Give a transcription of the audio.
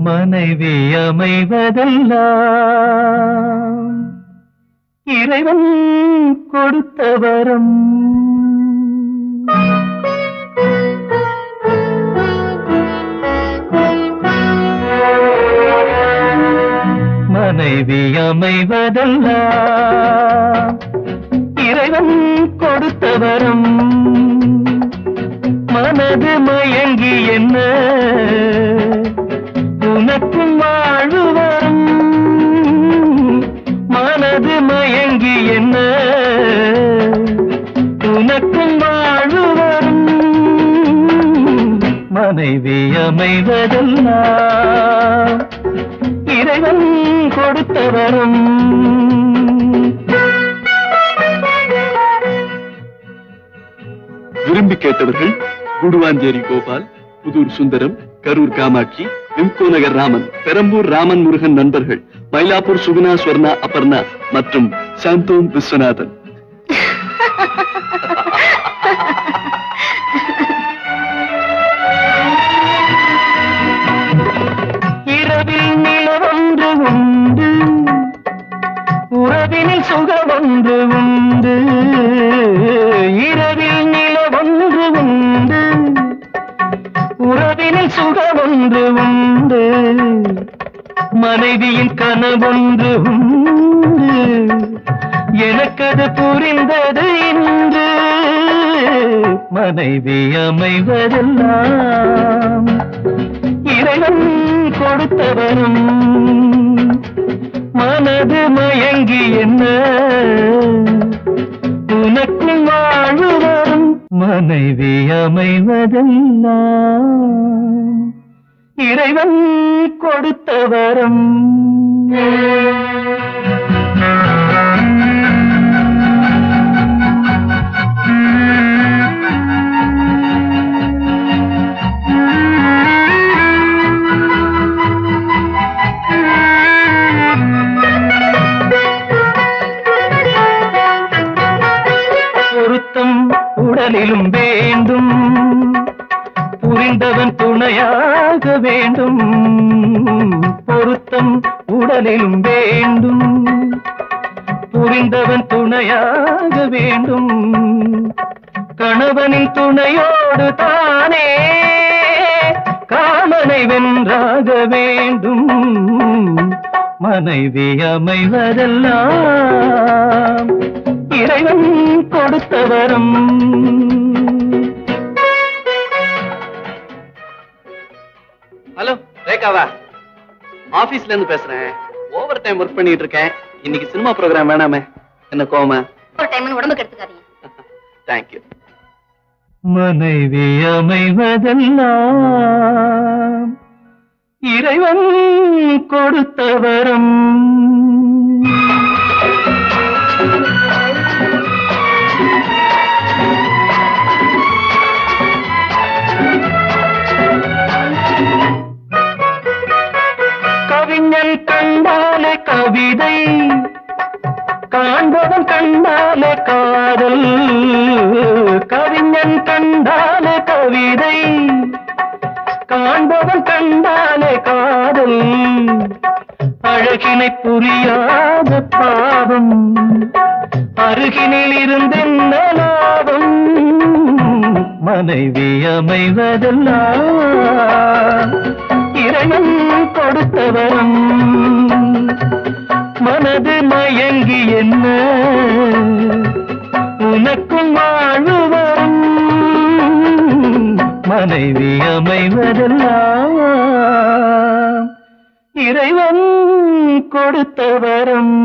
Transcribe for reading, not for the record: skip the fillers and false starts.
மனைவி அமைவதெல்லாம் இறைவன் கொடுத்த வரம். மனைவி அமைவதெல்லாம் இறைவன் கொடுத்த வரம். மனது மயங்கி என்ன உனக்கும் வாழ்வு வரும். மனது மயங்கி என்ன உனக்கும் வாழ்வு வரும். மனைவி அமைவதெல்லாம் இறைவன் கொடுத்த வரம். விரும்பி கேட்டவர்கள் குடுவாஞ்சேரி கோபால், புதூர் சுந்தரம், கரூர் காமாட்சி, விம்கோ நகர் ராமன், பெரம்பூர் ராமன் முருகன் நண்பர்கள், மயிலாப்பூர் சுகுணா ஸ்வர்ணா அபர்ணா மற்றும் சாந்தோம் விஸ்வநாதன். இரவில் நிலவொன்று உண்டு, உறவினில் சுகமொன்று உண்டு. இரவில் நிலவொன்று உண்டு, உறவினில் சுகமொன்று உண்டு. மனைவியின் கனவொன்று உண்டு, எனக்கது புரிந்தது இன்று. மனைவி அமைவதெல்லாம் இறைவன் கொடுத்த வரம். மனது மயங்கி என்ன உனக்கும் வாழ்வு வரும். மனைவி அமைவதெல்லாம் இறைவன் கொடுத்த வரம். பொருத்தம் உடலிலும் வேண்டும், புரிந்தவன் துணையாக வேண்டும். பொருத்தம் உடலிலும் வேண்டும், புரிந்தவன் துணையாக வேண்டும். கணவனின் துணையோடு தானே காமனை வென்றாக வேண்டும். மனைவி அமைவதெல்லாம் இறைவன் கொடுத்த வரம். ஹலோ ரேகாவா, ஆபீஸ்ல இருந்து பேசுறேன். ஓவர் டைம் ஒர்க் பண்ணிட்டு இருக்கேன். இன்னைக்கு சினிமா ப்ரோக்ராம் வேணாமே, என்ன கோவமா? ஒரு டைம் உடம்பு கெடுத்துக்காதீங்க. தேங்க்யூ. மனைவி அமைவதெல்லாம் இறைவன் கொடுத்த வரம். கவிஞன் கண்டாலே கவிதை, காண்பவன் கண்டாலே காதல். கவிஞன் கண்டாலே கவிதை, காண்பவன் கண்டாலே காதல். அழகினை புரியாத பாவம், அருகினில் இருந்தென்ன லாபம். மனைவி அமைவதெல்லாம் இறைவன் கொடுத்த வரம். மனது மயங்கி என்ன உனக்கும் வாழ்வு வரும். மனைவி அமைவதெல்லாம் இறைவன் கொடுத்த வரம்.